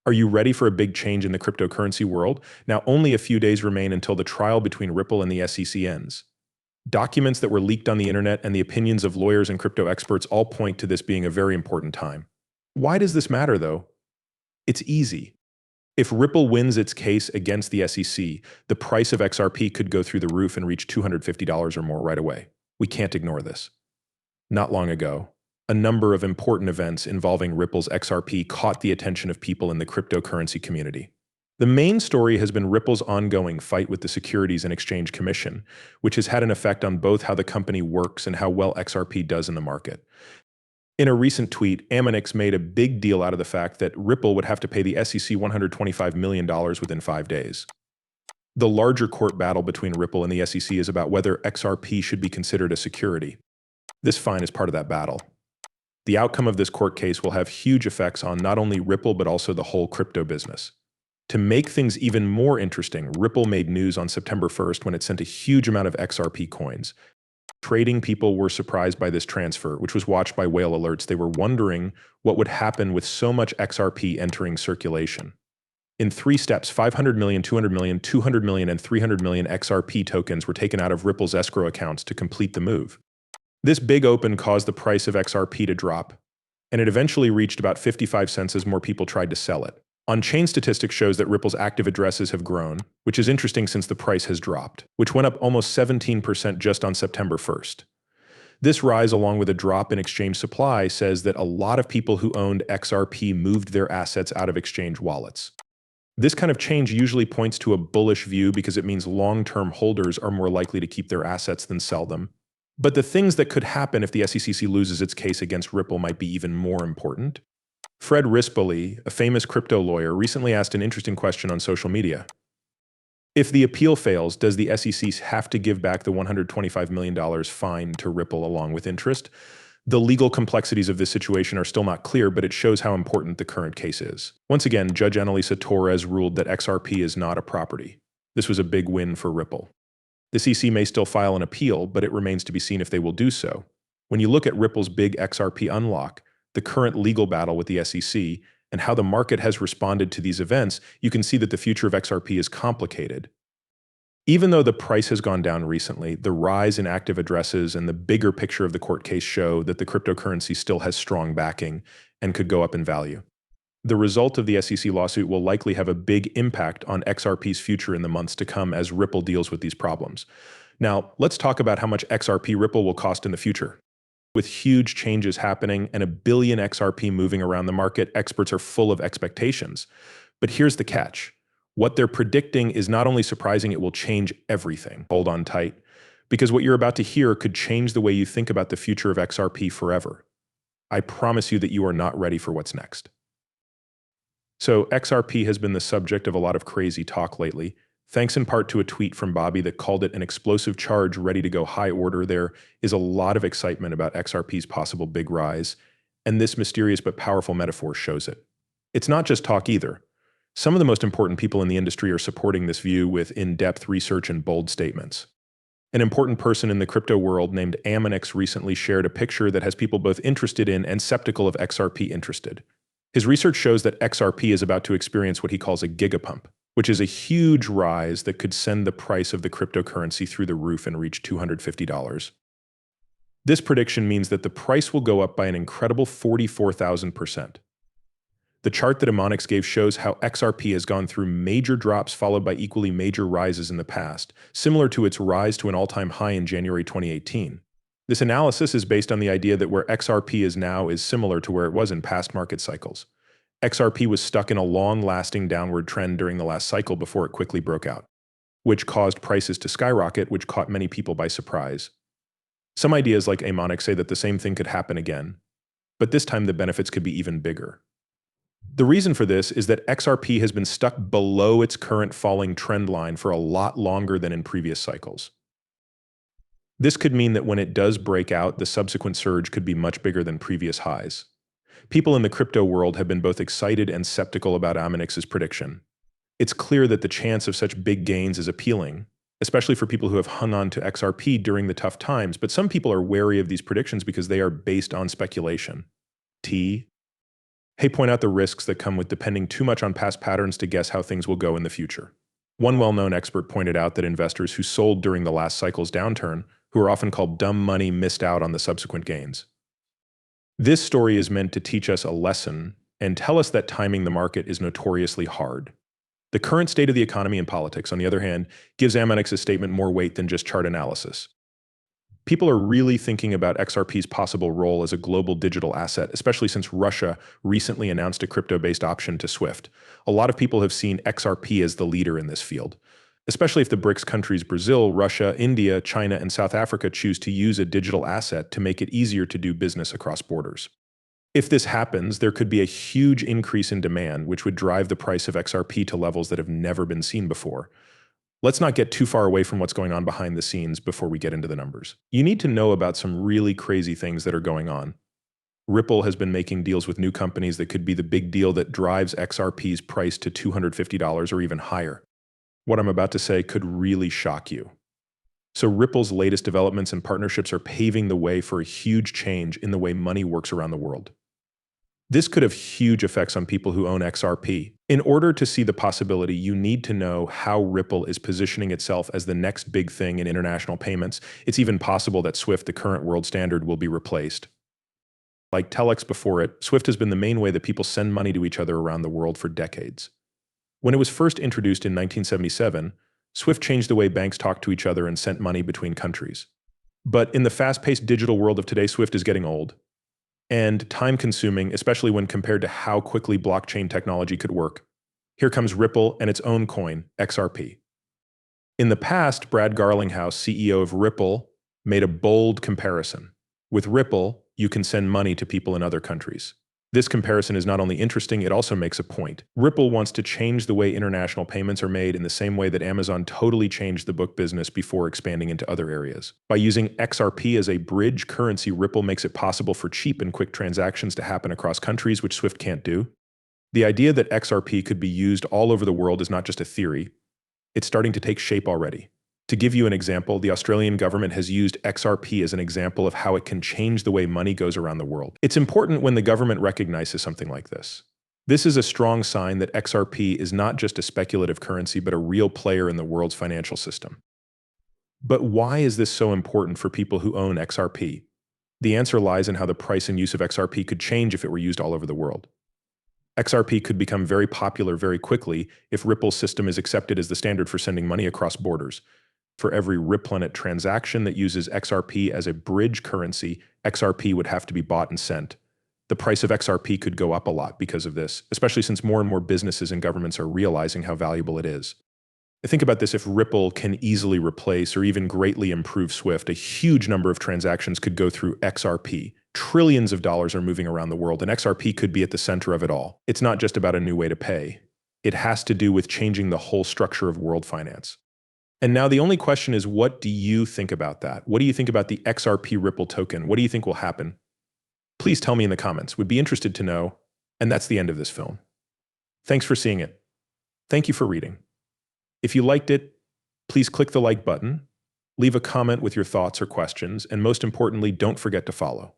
Are you ready for a big change in the cryptocurrency world? Now, only a few days remain until the trial between Ripple and the SEC ends. Documents that were leaked on the internet and the opinions of lawyers and crypto experts all point to this being a very important time. Why does this matter, though? It's easy. If Ripple wins its case against the SEC, the price of XRP could go through the roof and reach $250 or more right away. We can't ignore this. Not long ago, a number of important events involving Ripple's XRP caught the attention of people in the cryptocurrency community. The main story has been Ripple's ongoing fight with the Securities and Exchange Commission, which has had an effect on both how the company works and how well XRP does in the market. In a recent tweet, xrp+ripple made a big deal out of the fact that Ripple would have to pay the SEC $125 million within 5 days. The larger court battle between Ripple and the SEC is about whether XRP should be considered a security. This fine is part of that battle. The outcome of this court case will have huge effects on not only Ripple but also the whole crypto business. To make things even more interesting, Ripple made news on September 1st when it sent a huge amount of XRP coins. Trading people were surprised by this transfer, which was watched by whale alerts. They were wondering what would happen with so much XRP entering circulation. In 3 steps, 500 million, 200 million, 200 million, and 300 million XRP tokens were taken out of Ripple's escrow accounts to complete the move. This big open caused the price of XRP to drop, and it eventually reached about 55 cents as more people tried to sell it. On-chain statistics shows that Ripple's active addresses have grown, which is interesting since the price has dropped, which went up almost 17% just on September 1st. This rise, along with a drop in exchange supply, says that a lot of people who owned XRP moved their assets out of exchange wallets. This kind of change usually points to a bullish view because it means long-term holders are more likely to keep their assets than sell them. But the things that could happen if the SEC loses its case against Ripple might be even more important. Fred Rispoli, a famous crypto lawyer, recently asked an interesting question on social media. If the appeal fails, does the SEC have to give back the $125 million fine to Ripple along with interest? The legal complexities of this situation are still not clear, but it shows how important the current case is. Once again, Judge Annalisa Torres ruled that XRP is not a property. This was a big win for Ripple. The CC may still file an appeal, but it remains to be seen if they will do so. When you look at Ripple's big XRP unlock, the current legal battle with the SEC, and how the market has responded to these events, you can see that the future of XRP is complicated. Even though the price has gone down recently, the rise in active addresses and the bigger picture of the court case show that the cryptocurrency still has strong backing and could go up in value. The result of the SEC lawsuit will likely have a big impact on XRP's future in the months to come as Ripple deals with these problems. Now, let's talk about how much XRP Ripple will cost in the future. With huge changes happening and a billion XRP moving around the market, experts are full of expectations. But here's the catch. What they're predicting is not only surprising, it will change everything. Hold on tight, because what you're about to hear could change the way you think about the future of XRP forever. I promise you that you are not ready for what's next. So XRP has been the subject of a lot of crazy talk lately, thanks in part to a tweet from Bobby that called it an explosive charge ready to go high order. There is a lot of excitement about XRP's possible big rise, and this mysterious but powerful metaphor shows it. It's not just talk either. Some of the most important people in the industry are supporting this view with in-depth research and bold statements. An important person in the crypto world named xrp+ripple recently shared a picture that has people both interested in and skeptical of XRP interested. His research shows that XRP is about to experience what he calls a gigapump, which is a huge rise that could send the price of the cryptocurrency through the roof and reach $250. This prediction means that the price will go up by an incredible 44,000%. The chart that xrp+ripple gave shows how XRP has gone through major drops followed by equally major rises in the past, similar to its rise to an all-time high in January 2018. This analysis is based on the idea that where XRP is now is similar to where it was in past market cycles. XRP was stuck in a long-lasting downward trend during the last cycle before it quickly broke out, which caused prices to skyrocket, which caught many people by surprise. Some ideas like xrp+ripple say that the same thing could happen again, but this time the benefits could be even bigger. The reason for this is that XRP has been stuck below its current falling trend line for a lot longer than in previous cycles. This could mean that when it does break out, the subsequent surge could be much bigger than previous highs. People in the crypto world have been both excited and skeptical about xrp+ripple's prediction. It's clear that the chance of such big gains is appealing, especially for people who have hung on to XRP during the tough times, but some people are wary of these predictions because they are based on speculation. Hey, point out the risks that come with depending too much on past patterns to guess how things will go in the future. One well-known expert pointed out that investors who sold during the last cycle's downturn, who are often called dumb money, missed out on the subsequent gains. This story is meant to teach us a lesson and tell us that timing the market is notoriously hard. The current state of the economy and politics, on the other hand, gives Amonix's statement more weight than just chart analysis. People are really thinking about XRP's possible role as a global digital asset, especially since Russia recently announced a crypto-based option to SWIFT. A lot of people have seen XRP as the leader in this field, especially if the BRICS countries Brazil, Russia, India, China, and South Africa choose to use a digital asset to make it easier to do business across borders. If this happens, there could be a huge increase in demand, which would drive the price of XRP to levels that have never been seen before. Let's not get too far away from what's going on behind the scenes before we get into the numbers. You need to know about some really crazy things that are going on. Ripple has been making deals with new companies that could be the big deal that drives XRP's price to $250 or even higher. What I'm about to say could really shock you. So Ripple's latest developments and partnerships are paving the way for a huge change in the way money works around the world. This could have huge effects on people who own XRP. In order to see the possibility, you need to know how Ripple is positioning itself as the next big thing in international payments. It's even possible that SWIFT, the current world standard, will be replaced. Like Telex before it, SWIFT has been the main way that people send money to each other around the world for decades. When it was first introduced in 1977, SWIFT changed the way banks talked to each other and sent money between countries. But in the fast-paced digital world of today, SWIFT is getting old and time-consuming, especially when compared to how quickly blockchain technology could work. Here comes Ripple and its own coin, XRP. In the past, Brad Garlinghouse, CEO of Ripple, made a bold comparison. With Ripple, you can send money to people in other countries. This comparison is not only interesting, it also makes a point. Ripple wants to change the way international payments are made in the same way that Amazon totally changed the book business before expanding into other areas. By using XRP as a bridge currency, Ripple makes it possible for cheap and quick transactions to happen across countries, which SWIFT can't do. The idea that XRP could be used all over the world is not just a theory. It's starting to take shape already. To give you an example, the Australian government has used XRP as an example of how it can change the way money goes around the world. It's important when the government recognizes something like this. This is a strong sign that XRP is not just a speculative currency, but a real player in the world's financial system. But why is this so important for people who own XRP? The answer lies in how the price and use of XRP could change if it were used all over the world. XRP could become very popular very quickly if Ripple's system is accepted as the standard for sending money across borders. For every Ripplenet transaction that uses XRP as a bridge currency, XRP would have to be bought and sent. The price of XRP could go up a lot because of this, especially since more and more businesses and governments are realizing how valuable it is. Think about this: if Ripple can easily replace or even greatly improve SWIFT, a huge number of transactions could go through XRP. Trillions of dollars are moving around the world, and XRP could be at the center of it all. It's not just about a new way to pay. It has to do with changing the whole structure of world finance. And now the only question is, what do you think about that? What do you think about the XRP Ripple token? What do you think will happen? Please tell me in the comments. Would be interested to know. And that's the end of this film. Thanks for seeing it. Thank you for reading. If you liked it, please click the like button, leave a comment with your thoughts or questions, and most importantly, don't forget to follow.